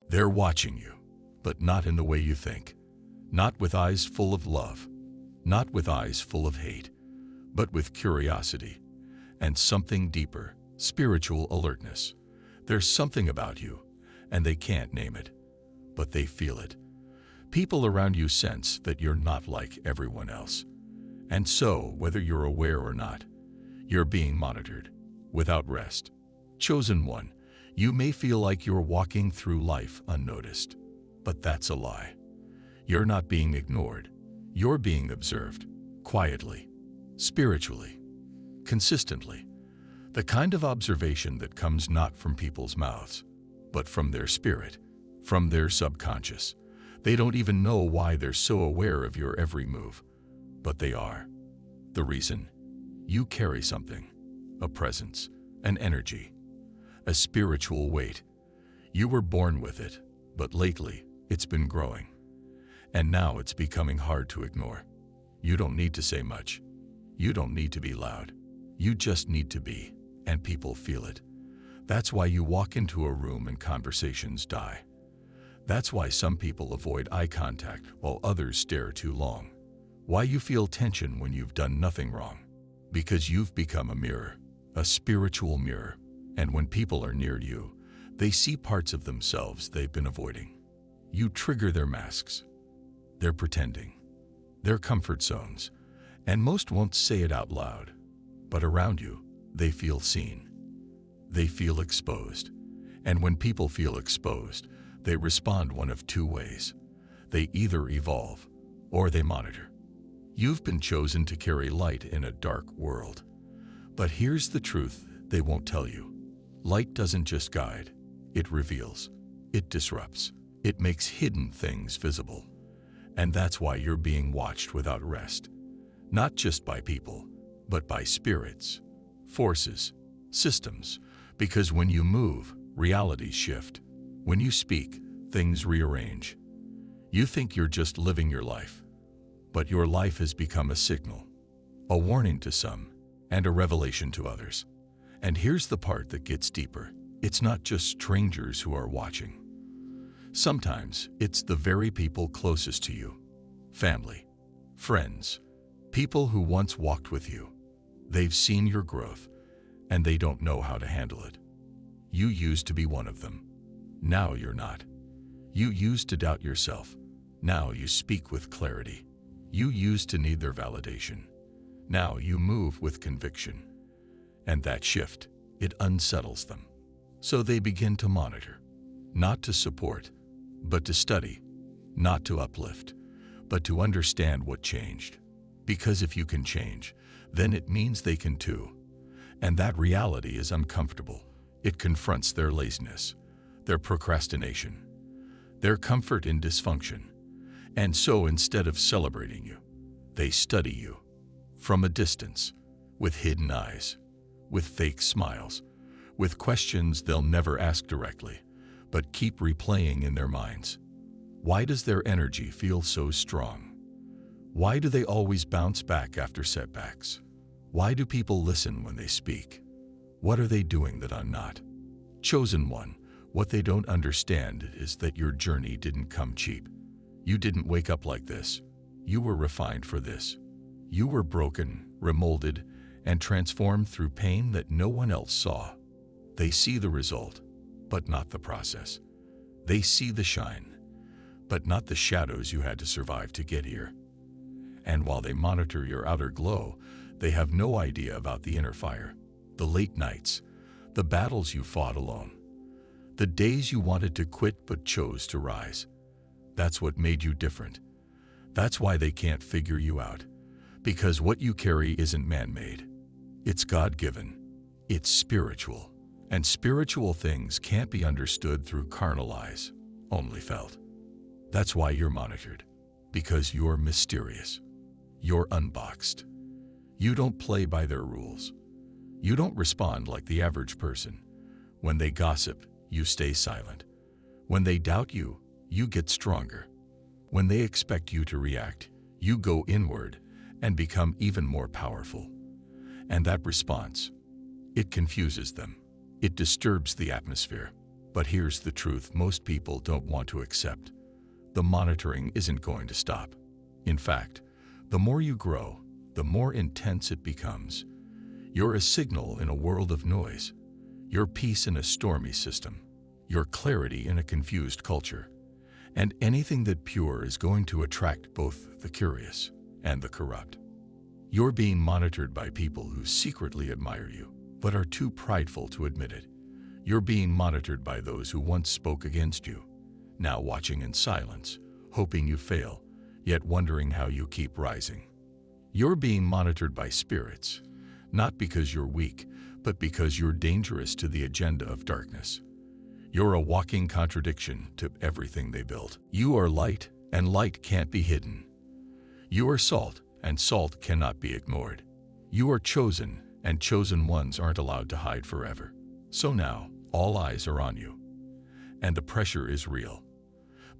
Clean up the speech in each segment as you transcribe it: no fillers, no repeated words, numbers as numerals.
They're watching you, but not in the way you think. Not with eyes full of love, not with eyes full of hate, but with curiosity and something deeper, spiritual alertness. There's something about you, and they can't name it, but they feel it. People around you sense that you're not like everyone else. And so, whether you're aware or not, you're being monitored, without rest. Chosen one, you may feel like you're walking through life unnoticed, but that's a lie. You're not being ignored. You're being observed, quietly, spiritually, consistently. The kind of observation that comes not from people's mouths, but from their spirit, from their subconscious. They don't even know why they're so aware of your every move, but they are. The reason? You carry something, a presence, an energy, a spiritual weight. You were born with it, but lately it's been growing. And now it's becoming hard to ignore. You don't need to say much. You don't need to be loud. You just need to be, and people feel it. That's why you walk into a room and conversations die. That's why some people avoid eye contact while others stare too long. Why you feel tension when you've done nothing wrong. Because you've become a mirror, a spiritual mirror, and when people are near you, they see parts of themselves they've been avoiding. You trigger their masks. They're pretending. Their comfort zones, and most won't say it out loud, but around you, they feel seen. They feel exposed, and when people feel exposed, they respond one of two ways. They either evolve, or they monitor. You've been chosen to carry light in a dark world. But here's the truth they won't tell you. Light doesn't just guide, it reveals, it disrupts, it makes hidden things visible. And that's why you're being watched without rest. Not just by people, but by spirits, forces, systems. Because when you move, realities shift. When you speak, things rearrange. You think you're just living your life, but your life has become a signal, a warning to some, and a revelation to others. And here's the part that gets deeper. It's not just strangers who are watching. Sometimes it's the very people closest to you. Family, friends, people who once walked with you. They've seen your growth, and they don't know how to handle it. You used to be one of them. Now you're not. You used to doubt yourself. Now you speak with clarity. You used to need their validation. Now you move with conviction. And that shift, it unsettles them. So they begin to monitor, not to support, but to study, not to uplift, but to understand what changed. Because if you can change, then it means they can too. And that reality is uncomfortable. It confronts their laziness, their procrastination, their comfort in dysfunction. And so instead of celebrating you, they study you from a distance, with hidden eyes, with fake smiles, with questions they'll never ask directly, but keep replaying in their minds. Why does their energy feel so strong? Why do they always bounce back after setbacks? Why do people listen when they speak? What are they doing that I'm not? Chosen one, what they don't understand is that your journey didn't come cheap. You didn't wake up like this. You were refined for this. You were broken, remolded, and transformed through pain that no one else saw. They see the result, but not the process. They see the shine, but not the shadows you had to survive to get here. And while they monitor your outer glow, they have no idea about the inner fire, the late nights, the battles you fought alone, the days you wanted to quit but chose to rise. That's what made you different. That's why they can't figure you out. Because what you carry isn't man-made. It's God-given. It's spiritual. And spiritual things can't be understood through carnal eyes, only felt. That's why you're monitored. Because you're mysterious. You're unboxed. You don't play by their rules. You don't respond like the average person. When they gossip, you stay silent. When they doubt you, you get stronger. When they expect you to react, you go inward and become even more powerful. And that response, it confuses them. It disturbs the atmosphere. But here's the truth most people don't want to accept. The monitoring isn't going to stop. In fact, the more you grow, the more intense it becomes. You're a signal in a world of noise. Your peace in a stormy system. Your clarity in a confused culture. And anything that pure is going to attract both the curious and the corrupt. You're being monitored by people who secretly admire you, but are too prideful to admit it. You're being monitored by those who once spoke against you, now watching in silence, hoping you fail, yet wondering how you keep rising. You're being monitored by spirits, not because you're weak, but because you're dangerous to the agenda of darkness. You're a walking contradiction to everything they built. You are light, and light can't be hidden. You are salt, and salt cannot be ignored. You are chosen, and chosen ones aren't allowed to hide forever. So now, all eyes are on you. And the pressure is real.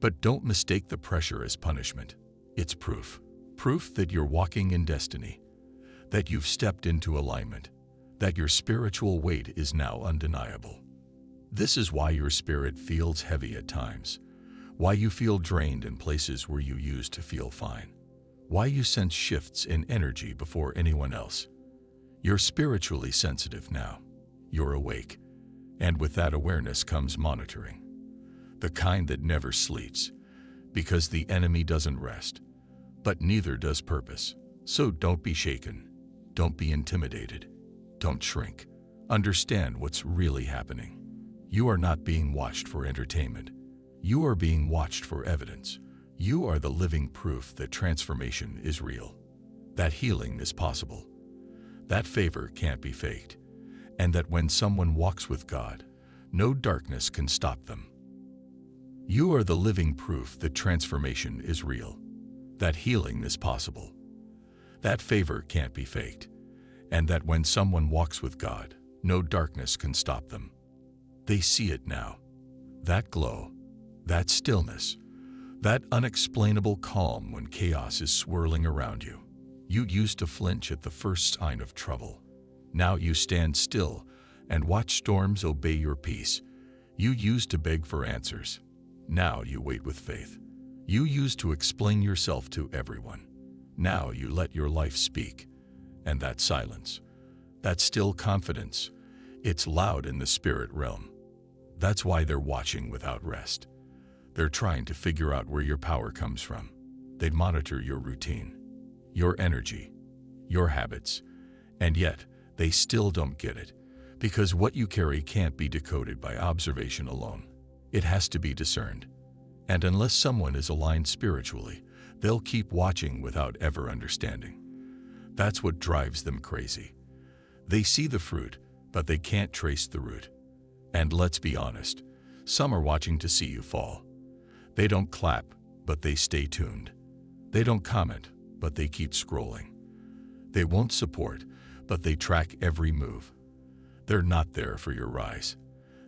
But don't mistake the pressure as punishment. It's proof. Proof that you're walking in destiny. That you've stepped into alignment. That your spiritual weight is now undeniable. This is why your spirit feels heavy at times. Why you feel drained in places where you used to feel fine. Why you sense shifts in energy before anyone else. You're spiritually sensitive now. You're awake. And with that awareness comes monitoring. The kind that never sleeps. Because the enemy doesn't rest. But neither does purpose. So don't be shaken. Don't be intimidated. Don't shrink. Understand what's really happening. You are not being watched for entertainment. You are being watched for evidence. You are the living proof that transformation is real. That healing is possible. That favor can't be faked. And that when someone walks with God, no darkness can stop them. You are the living proof that transformation is real. That healing is possible. That favor can't be faked. And that when someone walks with God, no darkness can stop them. They see it now. That glow, that stillness, that unexplainable calm when chaos is swirling around you. You used to flinch at the first sign of trouble. Now you stand still and watch storms obey your peace. You used to beg for answers. Now you wait with faith. You used to explain yourself to everyone. Now you let your life speak. And that silence, that still confidence, it's loud in the spirit realm. That's why they're watching without rest. They're trying to figure out where your power comes from. They monitor your routine, your energy, your habits, and yet they still don't get it, because what you carry can't be decoded by observation alone. It has to be discerned. And unless someone is aligned spiritually, they'll keep watching without ever understanding. That's what drives them crazy. They see the fruit, but they can't trace the root. And let's be honest, some are watching to see you fall. They don't clap, but they stay tuned. They don't comment, but they keep scrolling. They won't support, but they track every move. They're not there for your rise.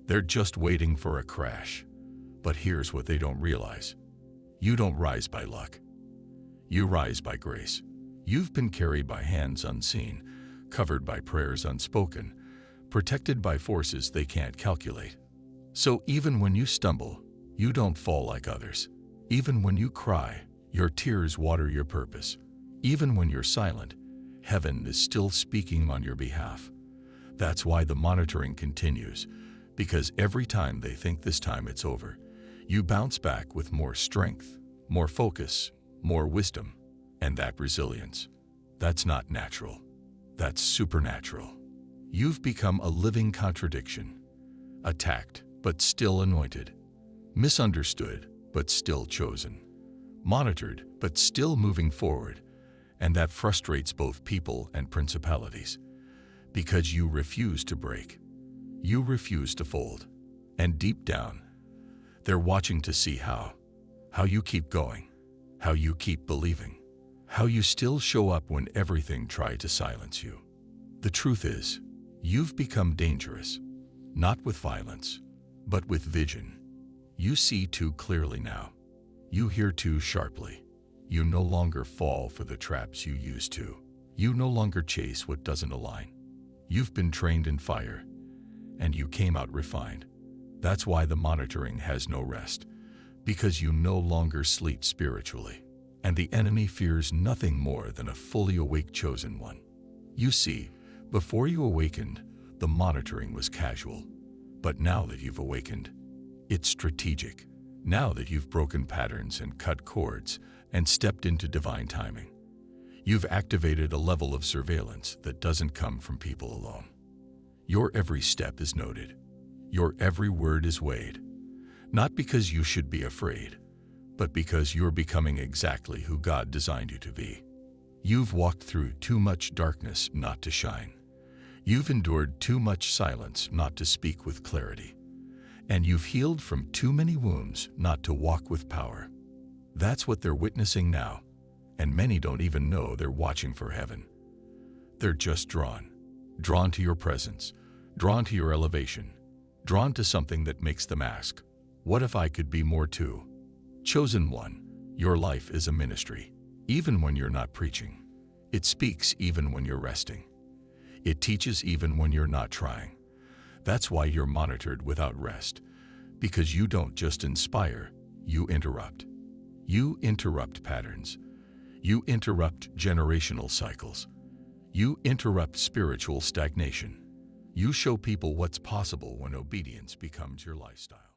They're just waiting for a crash. But here's what they don't realize. You don't rise by luck. You rise by grace. You've been carried by hands unseen, covered by prayers unspoken, protected by forces they can't calculate. So even when you stumble, you don't fall like others. Even when you cry, your tears water your purpose. Even when you're silent, heaven is still speaking on your behalf. That's why the monitoring continues, because every time they think this time it's over, you bounce back with more strength, more focus, more wisdom, and that resilience. That's not natural. That's supernatural. You've become a living contradiction. Attacked, but still anointed. Misunderstood, but still chosen. Monitored, but still moving forward. And that frustrates both people and principalities. Because you refuse to break. You refuse to fold. And deep down, they're watching to see how you keep going, how you keep believing, how you still show up when everything tried to silence you. The truth is, you've become dangerous, not with violence, but with vision. You see too clearly now. You hear too sharply. You no longer fall for the traps you used to. You no longer chase what doesn't align. You've been trained in fire, and you came out refined. That's why the monitoring has no rest, because you no longer sleep spiritually, and the enemy fears nothing more than a fully awake chosen one. You see, before you awakened, the monitoring was casual, but now that you've awakened, it's strategic. Now that you've broken patterns and cut cords and stepped into divine timing, you've activated a level of surveillance that doesn't come from people alone. Your every step is noted. Your every word is weighed, not because you should be afraid, but because you're becoming exactly who God designed you to be. You've walked through too much darkness not to shine. You've endured too much silence not to speak with clarity. And you've healed from too many wounds not to walk with power. That's what they're witnessing now, and many don't even know they're watching for heaven. They're just drawn to your presence, drawn to your elevation, drawn to something that makes them ask, what if I could be more too? Chosen one, your life is a ministry, even when you're not preaching. It speaks even when you're resting. It teaches even when you're not trying. That's why you're monitored without rest, because you don't just inspire, you interrupt. You interrupt patterns. You interrupt generational cycles. You interrupt spiritual stagnation. You show people what's possible when obedience becomes your lifestyle.